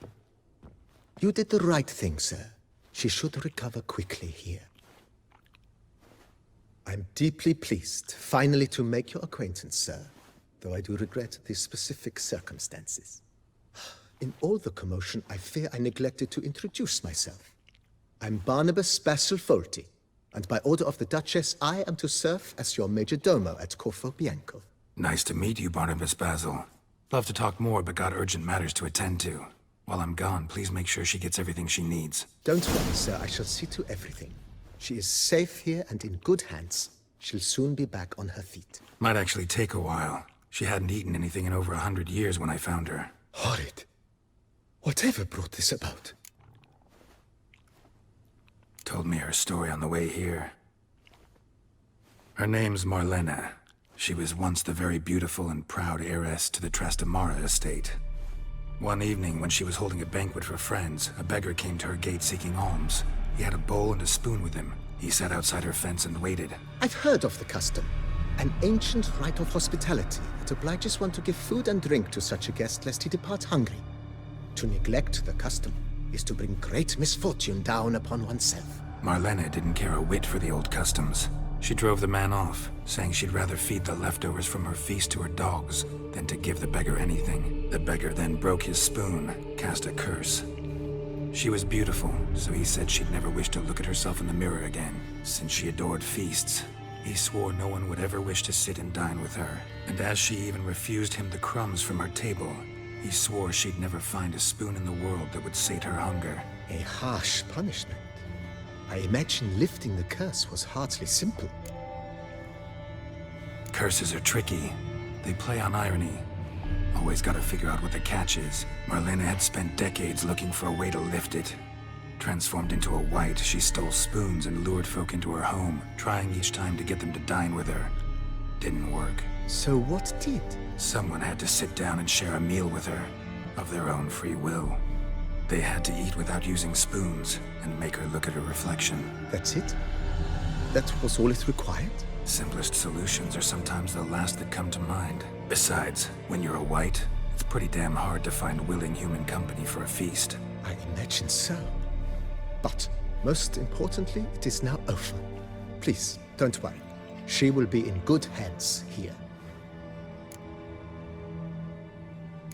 You did the right thing, sir. She should recover quickly here. I'm deeply pleased, finally, to make your acquaintance, sir. Though I do regret the specific circumstances. In all the commotion, I fear I neglected to introduce myself. I'm Barnabas Basilfolti, and by order of the Duchess, I am to serve as your major domo at Corfo Bianco. Nice to meet you, Barnabas Basil. Love to talk more, but got urgent matters to attend to. While I'm gone, please make sure she gets everything she needs. Don't worry, sir. I shall see to everything. She is safe here and in good hands. She'll soon be back on her feet. Might actually take a while. She hadn't eaten anything in over 100 years when I found her. Horrid. Whatever brought this about? Told me her story on the way here. Her name's Marlena. She was once the very beautiful and proud heiress to the Trastamara estate. One evening, when she was holding a banquet for friends, a beggar came to her gate seeking alms. He had a bowl and a spoon with him. He sat outside her fence and waited. I've heard of the custom. An ancient rite of hospitality that obliges one to give food and drink to such a guest lest he depart hungry. To neglect the custom is to bring great misfortune down upon oneself. Marlena didn't care a whit for the old customs. She drove the man off, saying she'd rather feed the leftovers from her feast to her dogs than to give the beggar anything. The beggar then broke his spoon, cast a curse. She was beautiful, so he said she'd never wish to look at herself in the mirror again. Since she adored feasts, he swore no one would ever wish to sit and dine with her. And as she even refused him the crumbs from her table, he swore she'd never find a spoon in the world that would sate her hunger. A harsh punishment. I imagine lifting the curse was hardly simple. Curses are tricky. They play on irony. Always gotta figure out what the catch is. Marlena had spent decades looking for a way to lift it. Transformed into a wight, she stole spoons and lured folk into her home, trying each time to get them to dine with her. Didn't work. So what did? Someone had to sit down and share a meal with her, of their own free will. They had to eat without using spoons, and make her look at her reflection. That's it? That was all it required? Simplest solutions are sometimes the last that come to mind. Besides, when you're a wight, it's pretty damn hard to find willing human company for a feast. I imagine so. But, most importantly, it is now over. Please, don't worry. She will be in good hands here.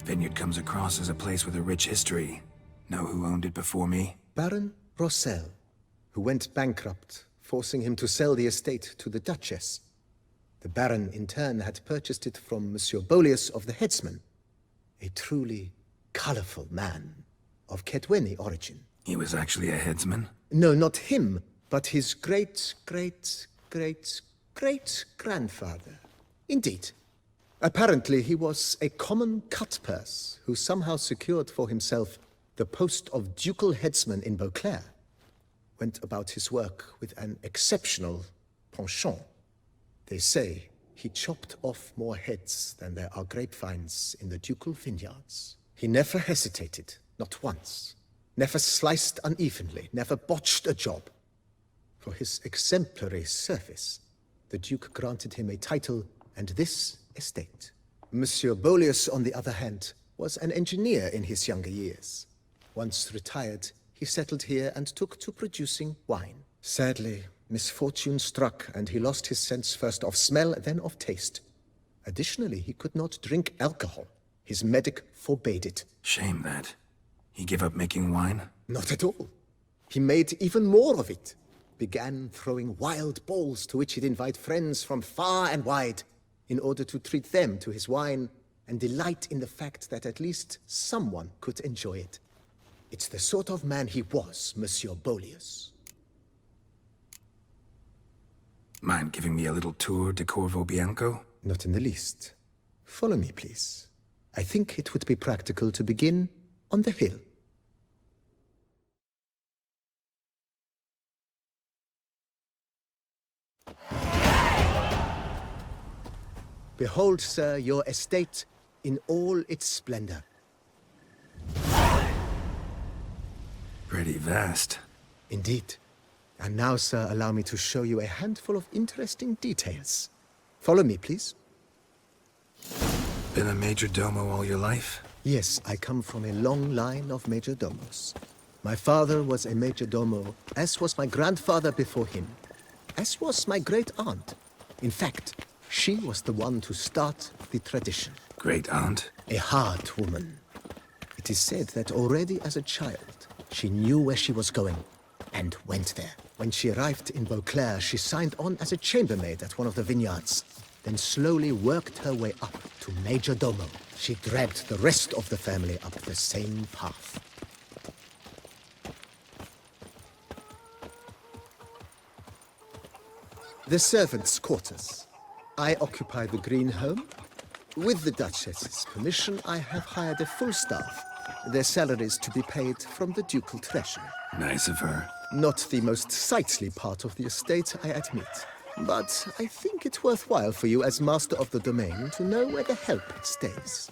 Vineyard comes across as a place with a rich history. Know who owned it before me? Baron Rossel, who went bankrupt, forcing him to sell the estate to the Duchess. The Baron, in turn, had purchased it from Monsieur Bolius of the Headsman, a truly colorful man of Kedweni origin. He was actually a headsman? No, not him, but his great-grandfather. Indeed. Apparently, he was a common cut-purse who somehow secured for himself the post of ducal headsman in Beauclair. Went about his work with an exceptional penchant. They say he chopped off more heads than there are grapevines in the ducal vineyards. He never hesitated, not once. Never sliced unevenly, never botched a job. For his exemplary service, the Duke granted him a title and this estate. Monsieur Bolius, on the other hand, was an engineer in his younger years. Once retired, he settled here and took to producing wine. Sadly, misfortune struck and he lost his sense first of smell, then of taste. Additionally, he could not drink alcohol. His medic forbade it. Shame that. He gave up making wine? Not at all. He made even more of it. Began throwing wild balls to which he'd invite friends from far and wide in order to treat them to his wine and delight in the fact that at least someone could enjoy it. It's the sort of man he was, Monsieur Bolius. Mind giving me a little tour de Corvo Bianco? Not in the least. Follow me, please. I think it would be practical to begin on the hill. Behold, sir, your estate in all its splendor. Pretty vast. Indeed. And now, sir, allow me to show you a handful of interesting details. Follow me, please. Been a major domo all your life? Yes, I come from a long line of major domos. My father was a major domo, as was my grandfather before him, as was my great-aunt. In fact, she was the one to start the tradition. Great-aunt? A hard woman. It is said that already as a child, she knew where she was going, and went there. When she arrived in Beauclair, she signed on as a chambermaid at one of the vineyards, then slowly worked her way up to Major Domo. She dragged the rest of the family up the same path. The servants' quarters. I occupy the green home. With the Duchess's permission, I have hired a full staff. Their salaries to be paid from the ducal treasury. Nice of her. Not the most sightly part of the estate, I admit. But I think it worthwhile for you as master of the domain to know where the help stays.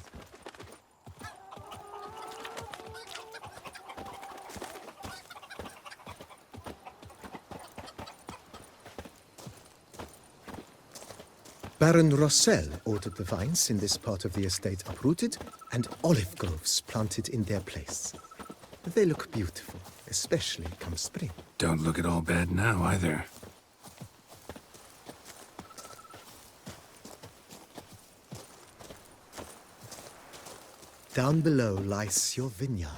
Baron Rossel ordered the vines in this part of the estate uprooted and olive groves planted in their place. They look beautiful, especially come spring. Don't look at all bad now, either. Down below lies your vineyard,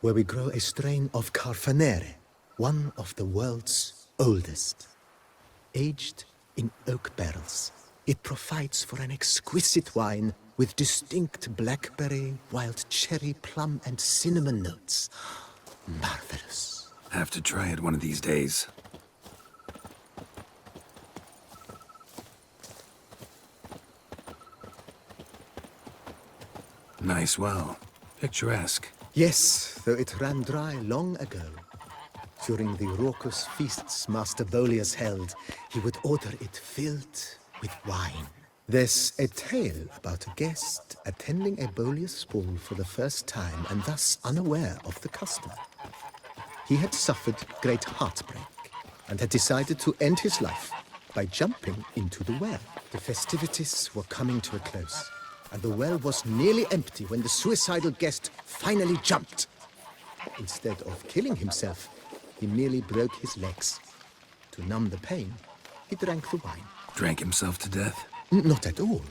where we grow a strain of Carfanere, one of the world's oldest. Aged in oak barrels, it provides for an exquisite wine with distinct blackberry, wild cherry, plum, and cinnamon notes. Marvelous. Have to try it one of these days. Nice well. Picturesque. Yes, though it ran dry long ago. During the raucous feasts Master Bolius held, he would order it filled with wine. There's a tale about a guest attending a Bolius ball for the first time and thus unaware of the custom. He had suffered great heartbreak and had decided to end his life by jumping into the well. The festivities were coming to a close, and the well was nearly empty when the suicidal guest finally jumped. Instead of killing himself, he merely broke his legs. To numb the pain, he drank the wine. Drank himself to death? Not at all.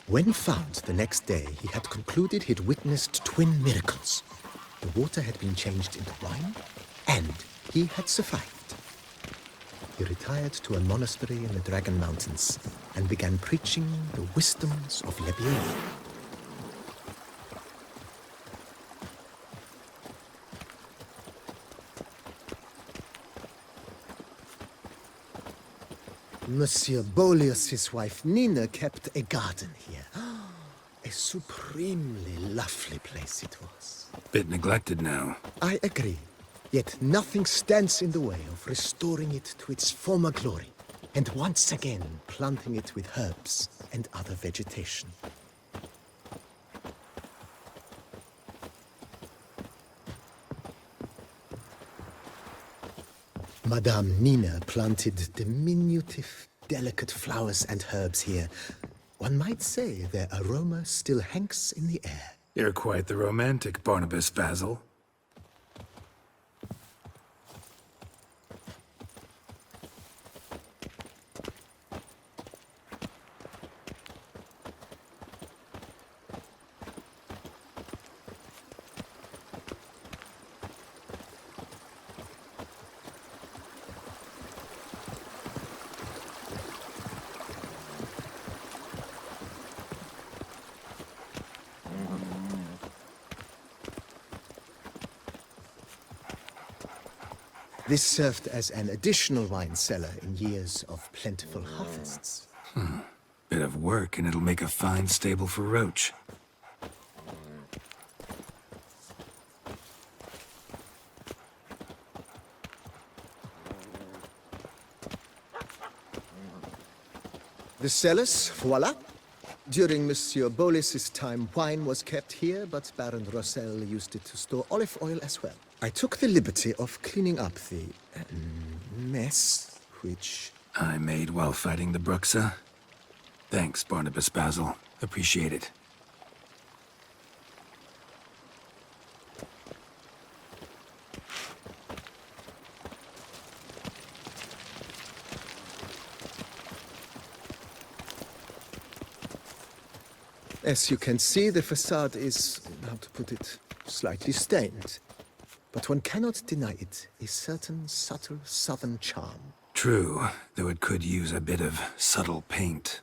When found the next day, he had concluded he'd witnessed twin miracles. The water had been changed into wine, and he had survived. He retired to a monastery in the Dragon Mountains and began preaching the wisdoms of Lebiola. Monsieur Bolius's wife Nina kept a garden here. A supremely lovely place it was. Bit neglected now. I agree. Yet nothing stands in the way of restoring it to its former glory, and once again planting it with herbs and other vegetation. Madame Nina planted diminutive, delicate flowers and herbs here. One might say their aroma still hangs in the air. You're quite the romantic, Barnabas Basil. This served as an additional wine cellar in years of plentiful harvests. Bit of work, and it'll make a fine stable for Roach. The cellars, voila. During Monsieur Bolis's time, wine was kept here, but Baron Rossel used it to store olive oil as well. I took the liberty of cleaning up the mess, which I made while fighting the Bruxa. Thanks, Barnabas Basil. Appreciate it. As you can see, the facade is, how to put it, slightly stained. But one cannot deny it, a certain subtle southern charm. True, though it could use a bit of subtle paint.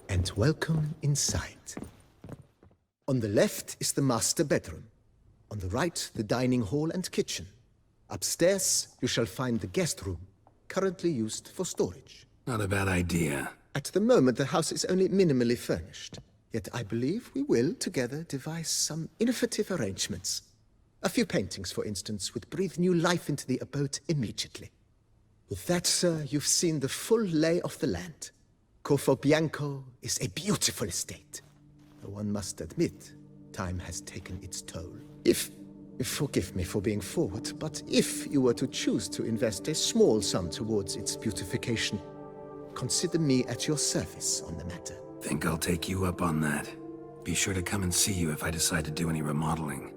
And welcome inside. On the left is the master bedroom. On the right, the dining hall and kitchen. Upstairs, you shall find the guest room, currently used for storage. Not a bad idea. At the moment, the house is only minimally furnished. Yet I believe we will, together, devise some innovative arrangements. A few paintings, for instance, would breathe new life into the abode immediately. With that, sir, you've seen the full lay of the land. Corfo Bianco is a beautiful estate. Though one must admit, time has taken its toll. Forgive me for being forward, but if you were to choose to invest a small sum towards its beautification, consider me at your service on the matter. Think I'll take you up on that. Be sure to come and see you if I decide to do any remodeling.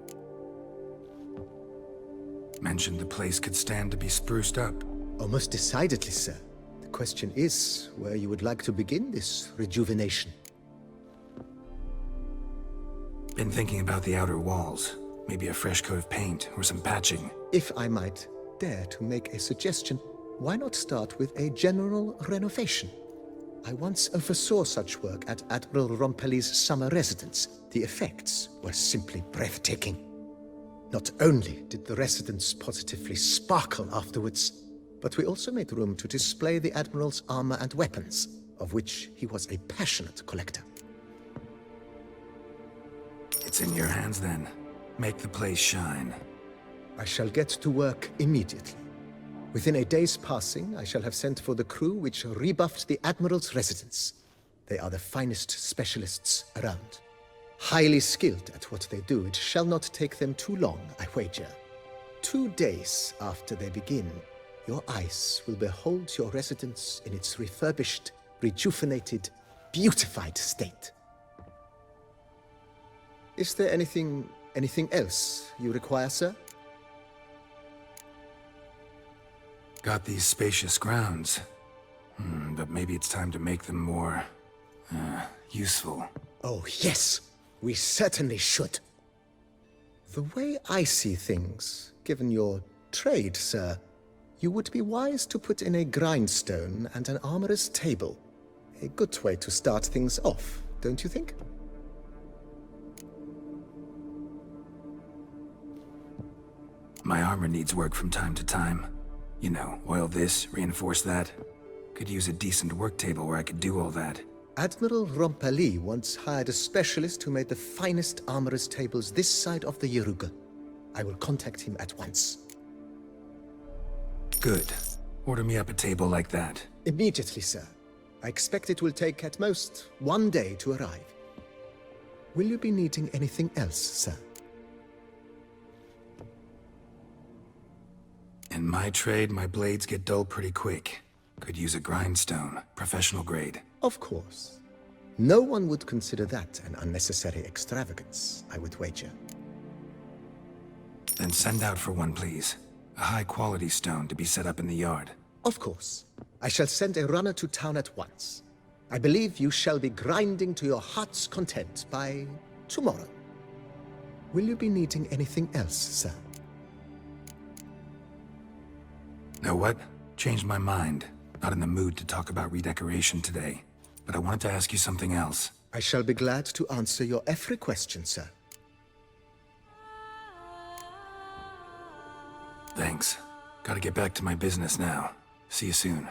Mentioned the place could stand to be spruced up. Oh, most decidedly, sir. The question is where you would like to begin this rejuvenation. Been thinking about the outer walls. Maybe a fresh coat of paint or some patching. If I might dare to make a suggestion, why not start with a general renovation? I once oversaw such work at Admiral Rompelli's summer residence. The effects were simply breathtaking. Not only did the residence positively sparkle afterwards, but we also made room to display the Admiral's armor and weapons, of which he was a passionate collector. It's in your hands then. Make the place shine. I shall get to work immediately. Within a day's passing, I shall have sent for the crew which rebuffed the Admiral's residence. They are the finest specialists around. Highly skilled at what they do, it shall not take them too long, I wager. 2 days after they begin, your eyes will behold your residence in its refurbished, rejuvenated, beautified state. Is there anything else you require, sir? Got these spacious grounds. But maybe it's time to make them more, useful. Oh, yes! We certainly should. The way I see things, given your trade, sir, you would be wise to put in a grindstone and an armorer's table. A good way to start things off, don't you think? My armor needs work from time to time. You know, oil this, reinforce that. Could use a decent work table where I could do all that. Admiral Rompelli once hired a specialist who made the finest armorer's tables this side of the Yaruga. I will contact him at once. Good. Order me up a table like that. Immediately, sir. I expect it will take at most 1 day to arrive. Will you be needing anything else, sir? In my trade, my blades get dull pretty quick. Could use a grindstone, professional grade. Of course. No one would consider that an unnecessary extravagance, I would wager. Then send out for one, please. A high-quality stone to be set up in the yard. Of course. I shall send a runner to town at once. I believe you shall be grinding to your heart's content by tomorrow. Will you be needing anything else, sir? Know what? Changed my mind. Not in the mood to talk about redecoration today, but I wanted to ask you something else. I shall be glad to answer your every question, sir. Thanks. Gotta get back to my business now. See you soon.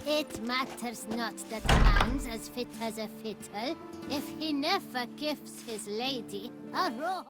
It matters not that man's as fit as a fiddle, if he never gives his lady a roll.